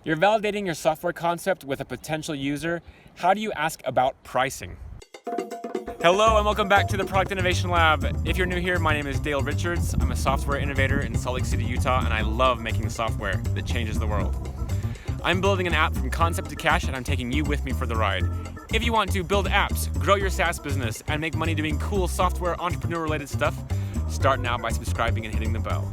You're validating your software concept with a potential user. How do you ask about pricing? Hello and welcome back to the Product Innovation Lab. If you're new here, my name is Dale Richards. I'm a software innovator in Salt Lake City, Utah, and I love making software that changes the world. I'm building an app from concept to cash, and I'm taking you with me for the ride. If you want to build apps, grow your SaaS business, and make money doing cool software entrepreneur-related stuff, start now by subscribing and hitting the bell.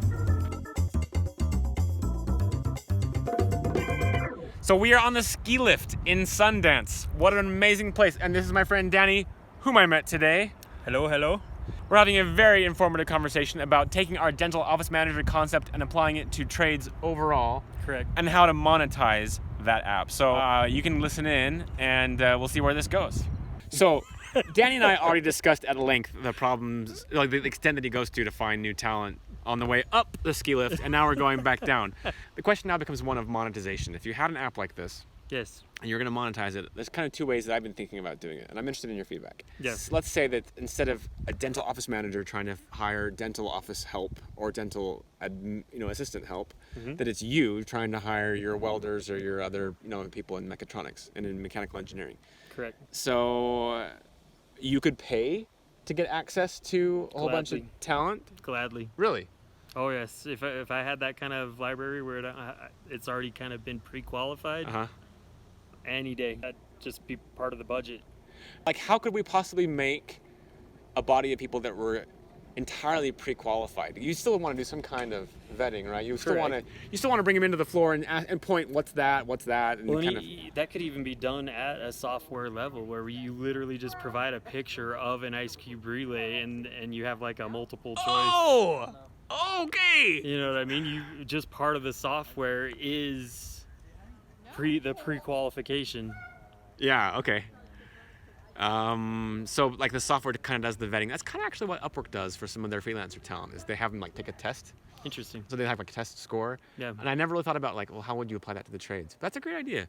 So we are on the ski lift in Sundance. What an amazing place. And this is my friend Danny, whom I met today. Hello, hello. We're having a very informative conversation about taking our dental office manager concept and applying it to trades overall. Correct. And how to monetize that app. So you can listen in and we'll see where this goes. So Danny and I already discussed at length the problems, like the extent that he goes to find new talent on the way up the ski lift, and now we're going back down. The question now becomes one of monetization. If you had an app like this, Yes. and you're going to monetize it, there's kind of two ways that I've been thinking about doing it, and I'm interested in your feedback. Yes. Let's say that instead of a dental office manager trying to hire dental office help or dental assistant help, that it's you trying to hire your welders or your other people in mechatronics and in mechanical engineering. Correct. So you could pay to get access to a whole bunch of Gladly. talent? Gladly. Really? Oh yes. If I had that kind of library where it's already kind of been pre-qualified, any day, that'd just be part of the budget. Like, how could we possibly make a body of people that were entirely pre-qualified? You still want to do some kind of vetting, right? You still want to bring them into the floor and point, what's that, and Well, kind of. that could even be done at a software level where you literally just provide a picture of an ice cube relay and you have like a multiple choice. Oh, okay. You know what I mean? You just part of the software is the pre-qualification. Yeah. Okay. So like the software kind of does the vetting. That's kind of actually what Upwork does for some of their freelancer talent. Is they have them like take a test. Interesting. So they have like a test score. Yeah. And I never really thought about well, how would you apply that to the trades? But that's a great idea.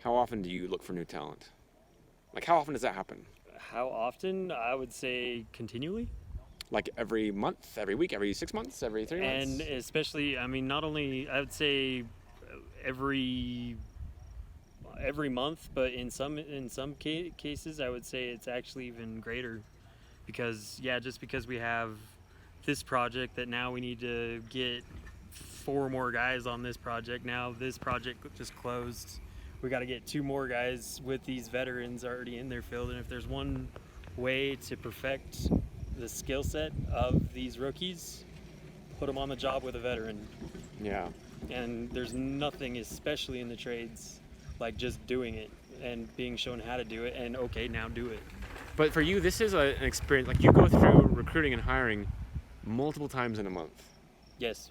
How often do you look for new talent? Like, how often does that happen? How often? I would say continually. Like every month, every week, every 6 months, every 3 months? And especially, I mean, not only, I would say every month, but in some cases, I would say it's actually even greater, because just because we have this project that now we need to get 4 more guys on this project. Now this project just closed. We got to get 2 more guys with these veterans already in their field, and if there's one way to perfect the skill set of these rookies, put them on the job with a veteran. Yeah. And there's nothing, especially in the trades, like just doing it and being shown how to do it and okay, now do it. But for you, this is an experience, like you go through recruiting and hiring multiple times in a month. Yes.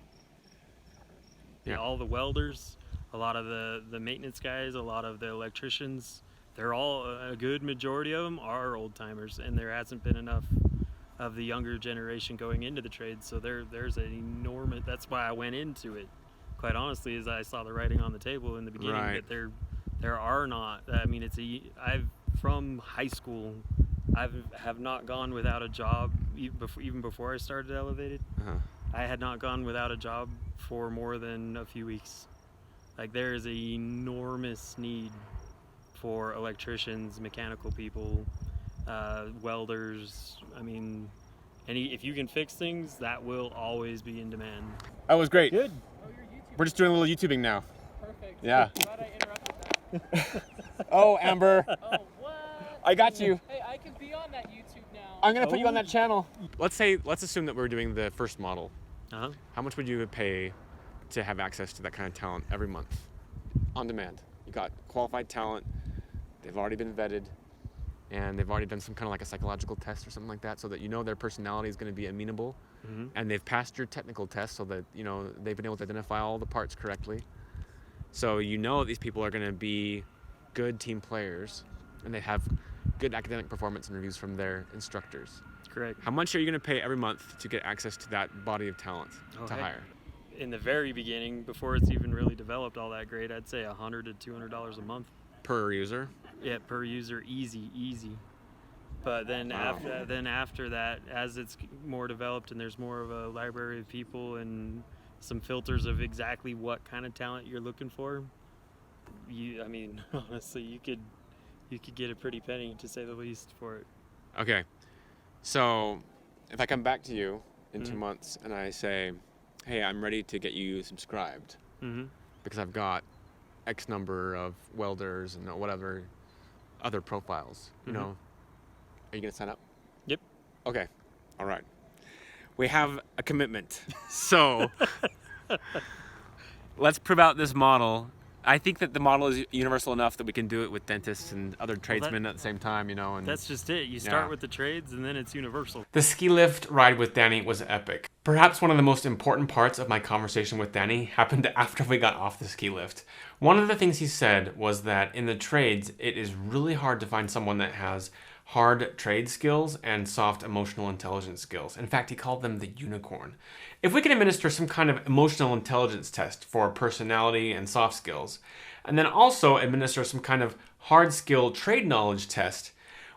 Yeah. All the welders, a lot of the maintenance guys, a lot of the electricians, they're all, a good majority of them are old timers, and there hasn't been enough of the younger generation going into the trade. So there's an enormous, that's why I went into it, quite honestly, is I saw the writing on the table in the beginning. Right. That there are not, I mean, from high school, have not gone without a job, even before I started Elevated. I had not gone without a job for more than a few weeks. Like, there is an enormous need for electricians, mechanical people, welders. I mean, if you can fix things, that will always be in demand. That was great. Good. We're just doing a little YouTubing now. Perfect. Yeah. Glad I interrupted that. Oh, Amber. Oh, what? I got you. Hey, I can be on that YouTube now. I'm going to put you on that channel. Let's assume that we're doing the first model. Uh-huh. How much would you pay to have access to that kind of talent every month? On demand. You got qualified talent. They've already been vetted. And they've already done some kind of like a psychological test or something like that, so that their personality is going to be amenable. Mm-hmm. And they've passed your technical test, so that they've been able to identify all the parts correctly. So these people are going to be good team players, and they have good academic performance and reviews from their instructors. Correct. How much are you going to pay every month to get access to that body of talent to heck. hire? In the very beginning, before it's even really developed all that great, I'd say $100 to $200 a month. Per user? Yeah, per user, easy. But then Wow. after that, as it's more developed and there's more of a library of people and some filters of exactly what kind of talent you're looking for, I mean, honestly, you could get a pretty penny, to say the least, for it. Okay. So if I come back to you in 2 Mhm. months and I say, hey, I'm ready to get you subscribed Mm-hmm. because I've got X number of welders and whatever other profiles, you Mhm. know, are you going to sign up? Yep. Okay. All right. We have a commitment. So let's prove out this model. I think that the model is universal enough that we can do it with dentists and other tradesmen at the same time, you know. And That's just it. You start Yeah. with the trades, and then it's universal. the ski lift ride with Danny was epic. Perhaps one of the most important parts of my conversation with Danny happened after we got off the ski lift. One of the things he said was that in the trades, it is really hard to find someone that has hard trade skills and soft emotional intelligence skills. In fact, he called them the unicorn. If we can administer some kind of emotional intelligence test for personality and soft skills, and then also administer some kind of hard skill trade knowledge test,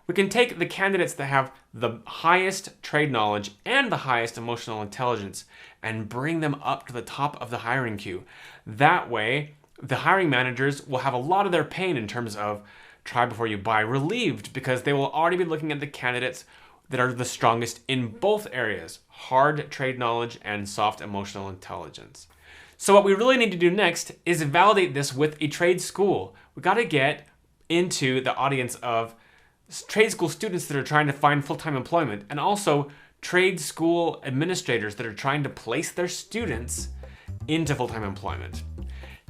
we can take the candidates that have the highest trade knowledge and the highest emotional intelligence and bring them up to the top of the hiring queue. That way, the hiring managers will have a lot of their pain in terms of try before you buy relieved, because they will already be looking at the candidates that are the strongest in both areas, hard trade knowledge and soft emotional intelligence. So what we really need to do next is validate this with a trade school. We got to get into the audience of trade school students that are trying to find full-time employment, and also trade school administrators that are trying to place their students into full-time employment.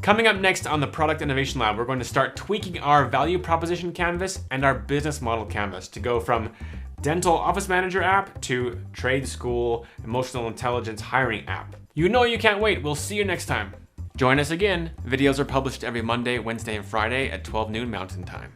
Coming up next on the Product Innovation Lab, we're going to start tweaking our value proposition canvas and our business model canvas to go from dental office manager app to trade school emotional intelligence hiring app. You know you can't wait. We'll see you next time. Join us again. Videos are published every Monday, Wednesday, and Friday at 12 noon Mountain Time.